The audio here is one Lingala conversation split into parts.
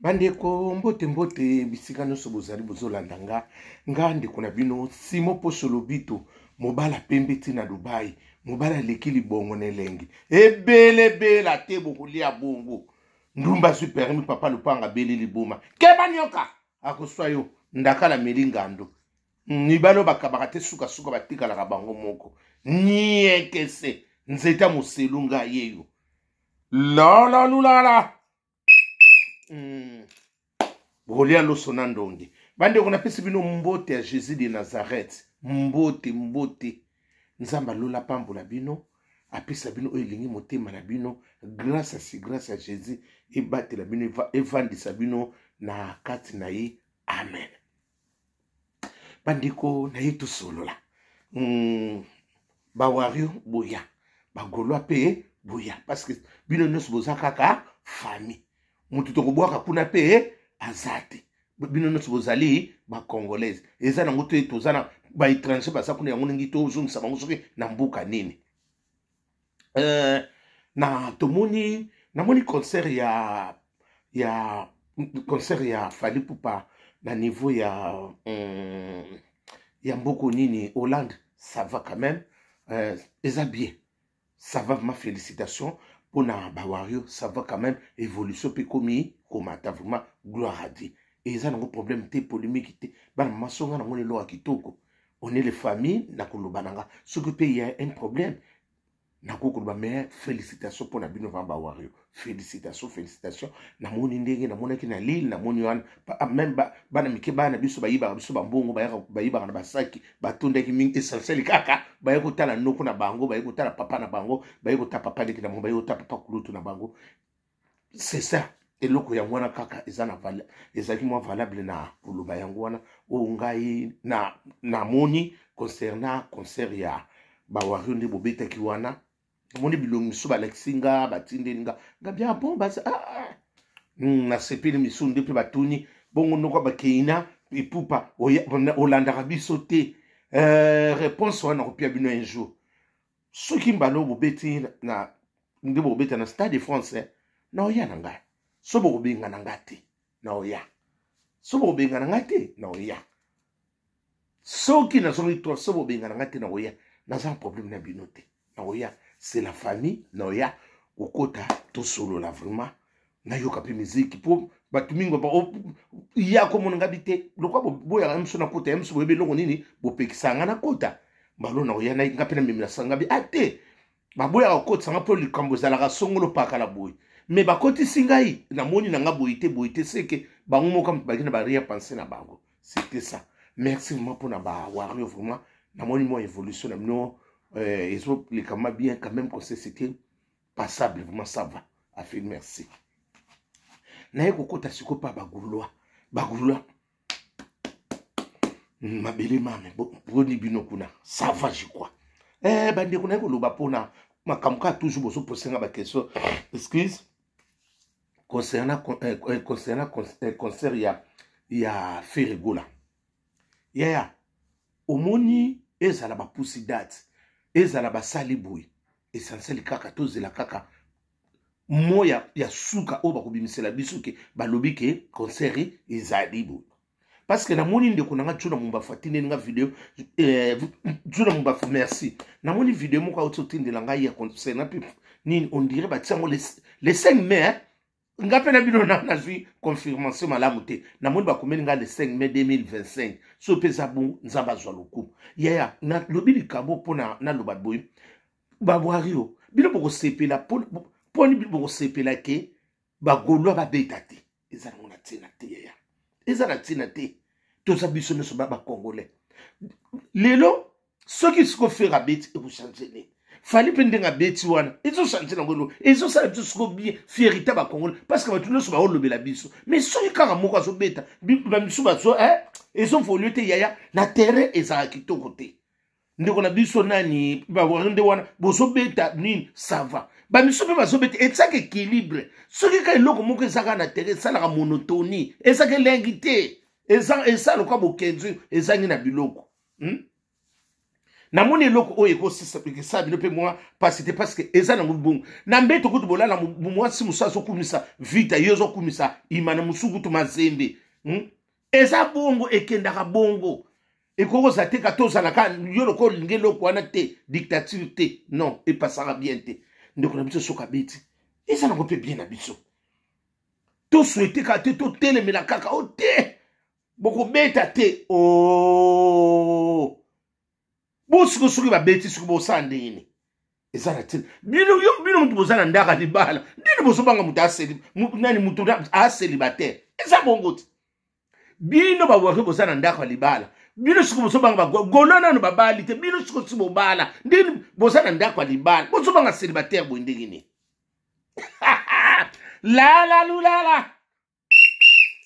Bandeko mbote mbote bisika nyonso bozali bozolanda nga ndeko na bino Simo Poso Lobito mobala pembe tina Dubai mobala leki libongo na elengi ebele bela te bokolia bongo ndumba super mi papa lupanga beli liboma keba nyoka akoswa yo ndakala melingando nibalo bakabaka te suka suka batikala ka bango moko niekese nzeta moselunga yeyo la lulala Bolia loso na ndongi. Bande kuna pesi bino mbote ya Jésus de Nazareth. Mbote. Nzamba lola pambola bino. Apesa bino oelingi motema na bino. Grâce à Jésus. Ebate la bino. Evandisa bino na kati na ye. Amen. Bandeko na ye tout solo la. Bawario boya. Bagolwa pe boya. Parce que bino nyos boza kaka famille. Mutu tokobwaka kuna pe azate bino nyonso bozali ba congolaise eza nango to etozana ba étranger basa kuna yango ngi to zungisa bango soki na mbuka nini na tomoni namoni concert ya Fally Ipupa na niveau ya mboko nini Hollande ça va quand même eza bien ça va, ma félicitation pour na bawario, ça va quand même évolution pe komi komata vraiment gloire à Dieu. Et ça n'a pas problème te polémique te ban masonga na ngone lo akitoko. On est les familles na kolobananga. Ce que il y a un problème na kokoloba mais félicitations pour na bino va bawario. Félicitations na moni ndenge na mona ki na Lille na moni wana même bana mike bana biso bayiba biso bambongo bayiba na basaki batonda ki mingi essentiel kaka bayeko tala noko na bango bayeko tala papa na bango bayeko ta papa leki na mo bayeko ta papa kulutu na bango c'est ça et loko ya mwana kaka ezana valable ezaki mo valable na kuluba yango wana o ngai na moni concernant concert ya bawario ndi bobeta ki wana moni bilongi misu balexinga batinde nga ngabia bon basa na sepeli misu ndepe batuni bongo noko bakeina Ipupa Olanda biso te réponse wana kopia bino un jour soki mbalo bobeti na ndebo bobeta na Stade de France na oya na ngai so bobenga na ngati na oya so bobenga na ngati na oya soki na soki to so bobenga na ngati na oya na za problème na bino te na oya c'est la famille noya okota to solo la vraiment na yoka pe musique pour batumingo ba ya ko mon ngabite lokwa boya mso na kota mso bebe longo nini bopekisanga na kota malo na oya na ngape na mimila sanga bi ate baboya ko kota sanga po likambo za la songolo paka la boy mais bakoti singai na moni na boite seke bango moka bakina ba ria penser na bango c'était ça merci vraiment pour na ba wario vraiment na moni mo évolution na mino ils ont les camarades bien quand même comme c'était passable vraiment ça va afin merci na yeko kota siko pa bagulwa mabele mame boni bino kuna ça va je crois bande kuna yeko loba pona makamka toujours boso posenga ba question excuse concernant concert ya Ferregola ya omoni ezala ba pusi date ezala basali boy essentiel kaka tozela kaka moya ya suka o bakobimisela biso ke balobi ke concert ezali boy parce que na moni ndeko nanga tuna mumba fatine nga video tuna mumba merci na moni video moko ototindela nga ya concert na ni on dirait ba tiango les 5 mai nga pena bino na zui confirmation malamu te na moni ba komeli nga le 5 mai 2025 so pesa bon nzamba zwa lokumu ya na lobili kabo pona na loba boy babwario bino boko sepela poni boko sepela ke ba golwa ba beta te ezana mona tina te ya ezana tina te to sa biso ne so ba congolais lelo soki siko fera beti e vous changer Fally pendenga beti wana ezo changer na ngolo ezo sa biso bien fierité ba congolais parce que ba tuno so ba olobela biso mais soki kaka moko azo beta ba misu ba zo ezo volute yaya na terrain ezala kitoko te ndeko na biso nani ba wande wana bozo beta nini ça va ba misu pe bazo beta etsak équilibre soki ka eloko moko ezaka na terrain ça la monotonie ezaka lengité eza lokwa bokenzu ezangi na biloko na moni eloko oyo ekosisa bino mpe mwa pasi te parce que eza nango bongo na mbeto kutu bolala mwasi mosu azokumisa vita yo ozokumisa ima na mosusu kutu mazembe eza bongo ekendaka bongo ekokoza te ka tozalaka yo loko olingi eloko wana te dictature te non epasaka bien te ndeko na biso soki abeti eza nango mpe bien na biso toswete kaka te totelemela kaka o te bokobeta te bosiko soki babeti soki bosala ndeni eza na tini bino mutu boza na ndaka libala ndeni bozobanga mutu acelibataire eza bongo te bino bawaki boza na ndaka libala bino siko bozobanga golo nano babali te bino siko si bobala ndeni boza na ndaka libala bozobanga célibataire boye ndenge nini lala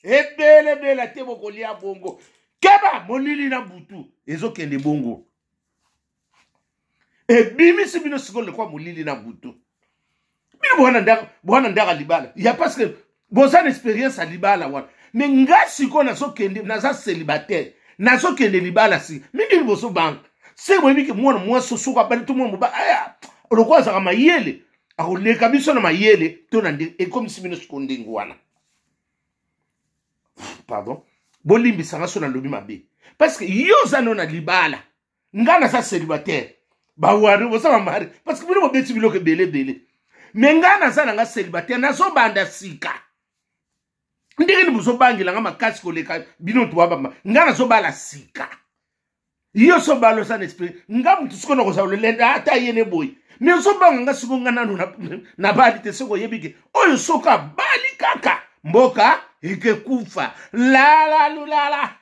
ebele te bokolia bongo keba molili na butu ezokende bongo ebimisi bino sikoyo lekwa molili na butu bino bwana ndaka libala ya parce que boza na expérience ya libala wana me nga sikoyo nazokende naza célibataire nazokende libala si mingi liboso banka se boyebiki mwana mwasi soko abali to mwana moba aya lokwa azaka mayele akoleka biso na mayele to na ndenge ekomisi bino sikoyo ndenge wana pardon bolimbisanga so na lobi mabe parce que yo oza no na libala nga naza célibataire bawari boza bamari parce que bino bobeti biloko ebele me nga naza nanga célibataire nazobanda sika ndenge ni bozobangelanga makasi koleka bino tubabama nga nazobala sika yo sobala oza na esprit nga mutu siko na kozala lolenda ata ye ne boye me ozobanga nga siko nga nanu na bali te soko oyebike oyo soko abali kaka mboka ekekufa lala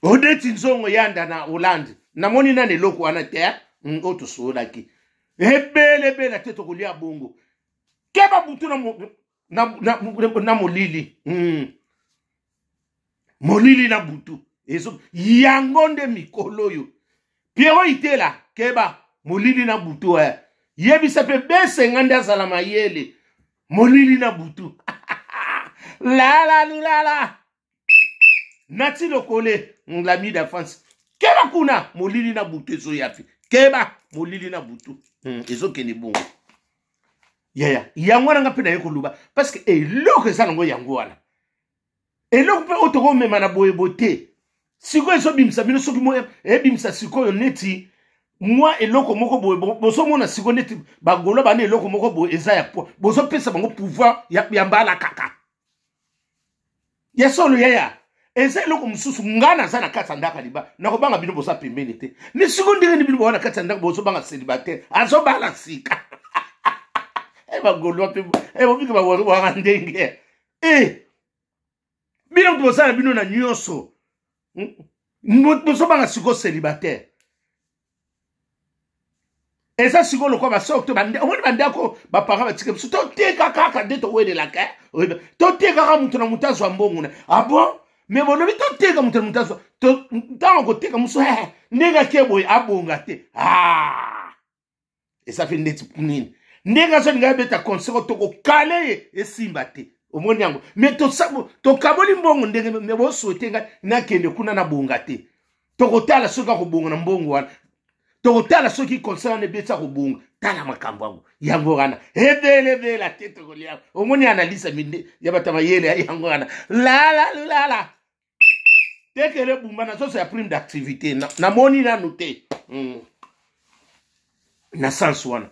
odeti nzongo yanda na Hollande namoni nane eloko wana te oyo tosolaki ebele te tokolia bongo keba butu na molili molili na butu yango nde mikolo oyo Piero itela keba molili na butu yebisa pe besenga nde azala mayele molili na butu lala nati lokole l'ami d'enfance keba kuna molili na butu ezoyapi keba molili na butu ezokende bongo yango wana nga mpe na ye koluba parce que eloko eza nango yango wana eloko mpe otokomema na boyebo te sikoyo ezobimisa bino soki ebimisa sikoyo neti mwa eloko moko boye bozomona sikoyo neti bagolo bana eloko moko boye eza ya po bozopesa bango pouvoir ya mbala kaka ya solo yaya eza eloko mosusu nga naza na kati ya ndaka liba nakobanga bino boza pembeni te ni sikoyo ndenge ni bino boza na kati ya ndaka bozobanga célibataire azobala sika bagolo mpe bobiki bawanga ndenge bino mutu bozala bino na nyonso bozobanga sikoyo célibataire eza sikoyo lokwa basoko to omoni bandako bapara batike biso toteka kaka nde towelelaka toteka kaka mutu na mutu azwa mbongo na bon me bolobi toteka mutu na mutu azwa ntango koteka mosu ndenge ake boye abonga te eza mpe ndeti nini ndenge azolinga yabeta konseko tokokale ye esimba te omoni yango me tokaboli mbongo ndenge me boswete ngai nakende kuna na bonga te tokotala soki akobonga na mbongo wana tokotala soki konseko wana ebeti akobonga tala makambo yango wana ebele te tokolia omoni analisa minde ya bato mayele yango wana lala tekele bumba nazoso ya prime d'activité namoni nanu te na sens wana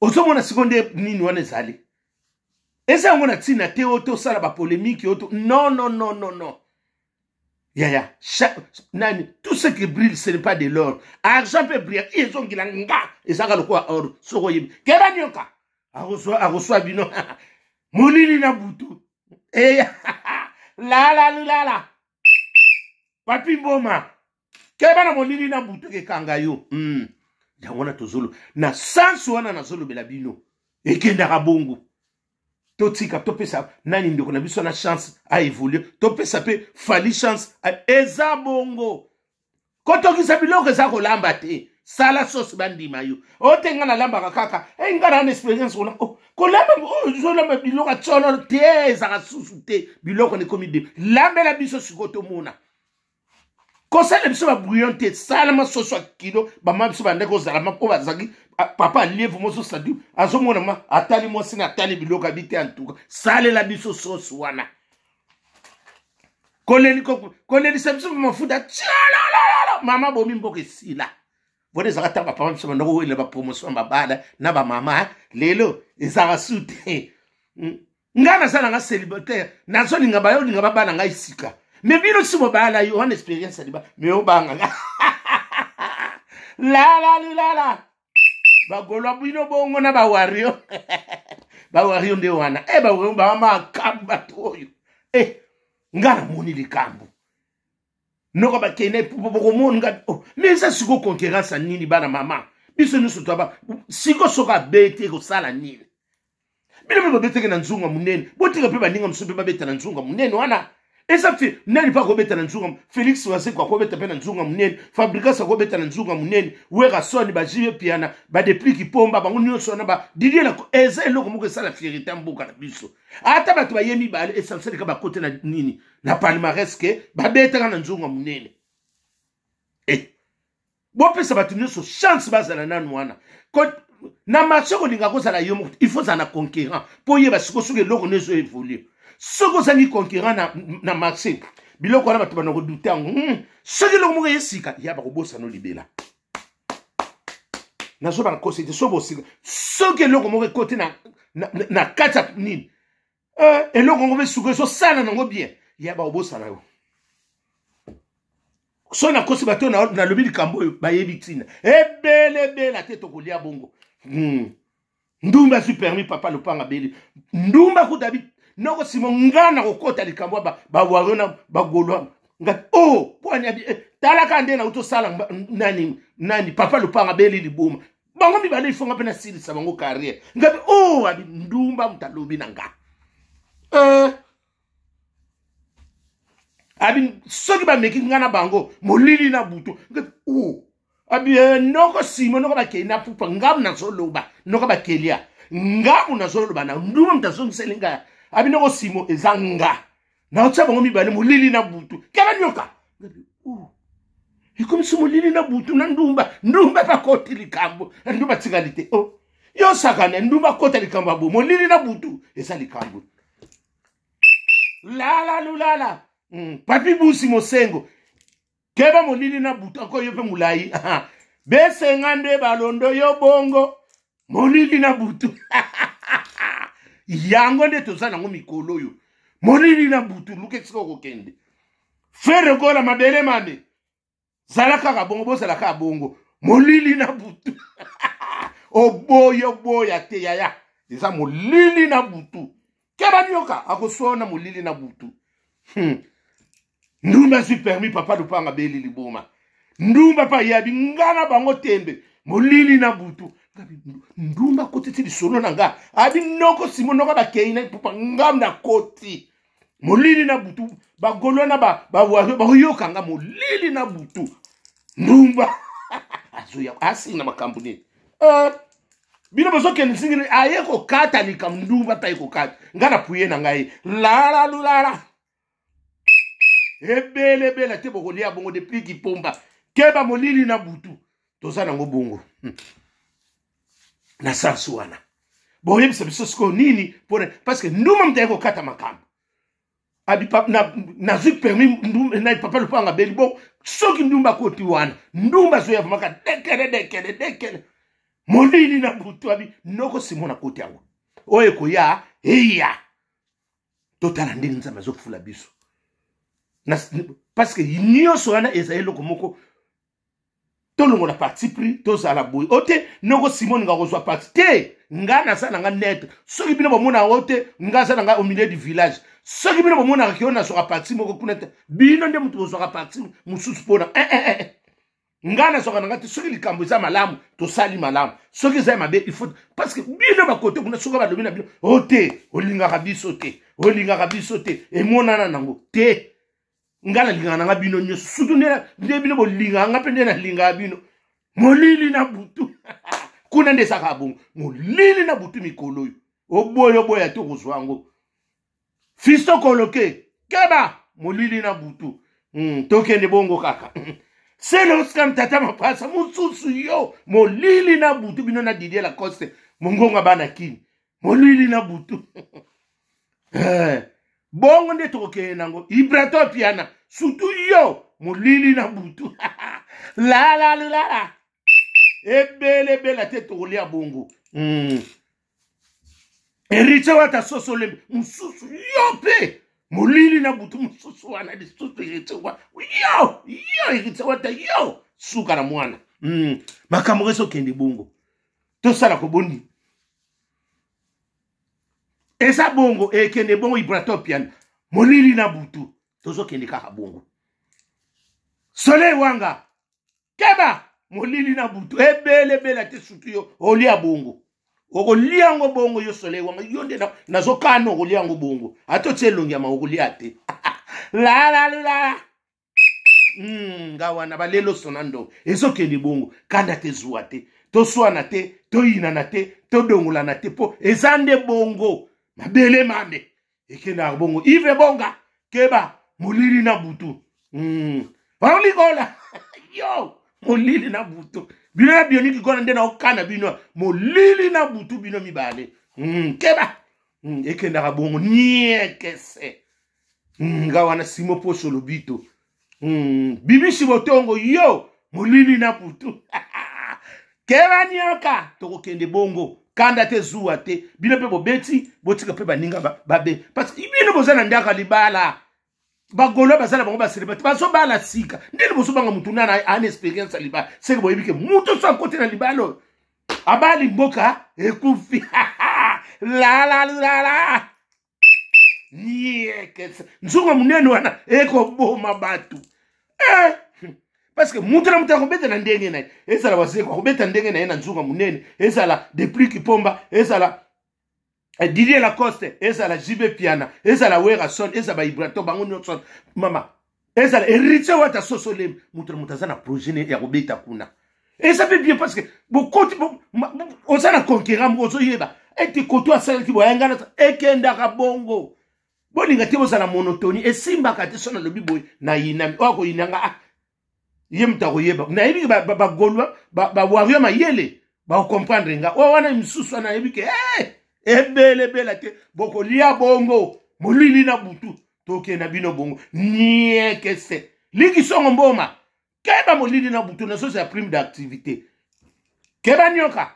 ozomona siko nde nini wana ezali eza yango na ntina te oyo tosala bapolémike oyo non nani tout ce qui brille ce n'est pas de l'or argent peut briller ezongila nga ezaka lokola or soko oyebi keba nyoka akoswa bino molili na butu lala papi mboma keba na molili na butu ekekanga yo yango wana tozolo na sansu wana nazolobela bino ekendaka bongo totika topesa nani ndeko na biso na chance a évoluer topesa pe fali chance eza bongo kotokisa biloko eza kolamba te sala sosi bandima yo otenga na lambaka kaka nga na expérience ona kolamba ozolamba biloko tsono te ezaka susu te biloko nekomi de lambela biso siko tomona kosala biso ba bouillon te salama soso kilo ba ma biso ba ndeko zalama po bazaki papa lièvre moso sadu azomona ma atali mo sina atali biloko abite en tout cas salela biso soso wana koleli sabso mafuta tchala mama bomi mboke sila vone zakata papa biso ndoko wele ba promotion babala na ba mama lelo ezara sute ngana sana nga célibataire nazo linga bayo linga babana nga isika mais bino si mobala yo en expérience diba mais obanga la bagolo bino bongo na bawario bawario nde wana bawario ba makabu batoyo ngana moni likambo noko bakene pour monga mais ça siko concurrence nini bana mama biso nusu toba siko soka bete ko sala nini bino mbo bete na nzunga munene botika pe baninga msupe babeta na nzunga munene wana esa fi nani pa ko beta na nzunga Felix wase kwa ko beta pe na nzunga munene Fabricas ko beta na nzunga munene wera soni ba jiwe piana ba depuis ki pomba bango nyonso na ba didier na eza eloko moko sala fierté mboka na biso ata bato ba yemi ba essentiel ka ba kote na nini na palmarès ke ba beta na nzunga munene bo pesa bato nyonso chance bazala nanu wana na marché ko linga ko sala yo il faut ça na conquérant po yeba siko suke loko nezo évoluer soko zangi conquérant na marché biloko na bato bana ko douter soki loko moko yesika ya ba ko bossa no libela na so ba ko c'est so bosika soki loko moko côté na kata nini eloko ngo be suko so sala nango bien ya ba ko bossa na yo so na kosi bato na lobi likambo ba yebitina ebele te to kolia bongo ndumba su permis papa lopanga beli ndumba kutabi noko simo ngana kokota likambo ba warona ba golwa ngat poanya tala kande na uto sala nani papa lopanga beli liboma bango mibale ifonga pena sili sa bango carrière ngabi abi ndumba mutalobi nanga abi soki ba meki ngana bango molili na butu abi noko simo noko ba kena pupa ngam na soloba noko ba kelia ngamu na soloba na nduma mtaso selinga abi noko simo ezanga na otsa bango mibale molili na butu kaba nyoka ikomi sumo molili na butu na ndumba pa koti likambo ndumba tikalite yo sakane ndumba kota likambo abo molili na butu esa likambo la papi busi mosengo keba molili na butu ako yope mulai bese ngande balondo yo bongo molili na butu yango nde tozana ngo mikolo yo molili na butu luke tsiko kokende fere gola mabele mame zalaka ka bongo bosala ka bongo molili na butu boya te yaya eza molili na butu keba nyoka akosona molili na butu ndumba si permis papa lopanga beli liboma ndumba pa yabi ngana bango tembe molili na butu ndumba koti ti lisolo na nga abi noko simo noko bakei na pupa ngam na koti molili na butu bagolo na ba yoka nga molili na butu ndumba azuya asina makampuni bino bozoke nisingini ayeko kata likamndumba ta yeko kata ngana puye na ngai la ebele te bokolia bongo depuis ki pomba keba molili na butu tozana ngo bongo na sansuana boyem biso sko nini parce que nduma mteko kata makambo abi na zu permis na papa lopanga beli bon soki ndumba koti wana ndumba zo ya maka dekele molili na butu abi noko simona koti yango oye ko ya totala ndini nzamba zo kufula biso parce que nyonso wana eza eloko moko tolongo na parti pris tozala boy ote noko simon nga kozwa parti te nga na sana nga net soki bino bomona ote nga sana nga au milieu du village soki bino bomona ki ona soka parti moko kuna bino nde mutu kozwa parti mususu pona nga na soka nga te soki likambo za malamu to sali malamu soki za mabe il faut parce que bino ba kote kuna soka ba lobina bino ote olinga biso te e monana nango te ngala lingana nga bino nyo sutu nde bino bolinga nga pende na linga bino molili na butu kuna nde saka bongo molili na butu mikolo yo boya to kozwango fisto koloke keba molili na butu tokende bongo kaka selo skam tata mapasa mususu yo molili na butu bino na Didier Lacoste mongonga bana kini molili na butu bongo nde tokende nango Ibrato piana sutu yo molili na butu la ebele bela te tokolia bongo Ericha wata soso lembe mususu yo pe molili na butu mususu wana lisusu Ericha wa yo Ericha wata yo suka na mwana makambo keso kende bongo tosala ko bondi esa bongo kende bongo Ibratopian molili na butu tozo kende kaka bongo Soleil wanga keba molili na butu ebele bela te sutu yo olia bongo Ogoliango bongo yo Soleil wanga yonde na zokano ogoliango bongo ato tselongi ama ogoliate la ngawana balelo sonando ezokende bongo kanda te zuate to swana te to ina na te to dongola na te po ezande bongo mabele mame ekena bongo ive bonga keba molili na butu Paulikola yo molili na butu bino ya bioniki kona ndena okana bino molili na butu bino mibale keba ekenda ka bongo niekese ngawana simo poso lobito bibishi botongo yo molili na butu keba nyoka toko kende bongo kanda te zuwa te bino pe bobeti botika pe baninga babe parce que bino bozana ndaka libala bagolo basala bango baselebati baso bala sika ndeni boso banga mutu nana an experience liba seke boyebike mutu so kote na libalo abali mboka ekufi la niekes nzunga munene wana eko boma batu parce que mutu na mutu akobeta na ndenge na ezala waseko akobeta ndenge na nzunga munene ezala depuis kipomba ezala Didier Lacoste, ezala Jibe Piana, ezala Werason, ezala Ibrato, bango nyotson, mama, ezala Ericha wata sosolem, mutazana projet ya robeta kuna. Et ça fait bien parce que beaucoup osana conquérant ozo yeba, ete koto asala ki boyanga ekenda ka bongo. Bolinga te bozala monotonie et simba ka te sona lobi boy na yinami, wako yinanga yemta ko yeba. Na yebi ba golwa ba wario ma yele, ba comprendre nga. Wana msusu na yebi ke ebele bela te boko lia bongo molili na butu toke na bino bongo niekese liki songo mboma keba molili na butu na so sa prime d'activité keba nyoka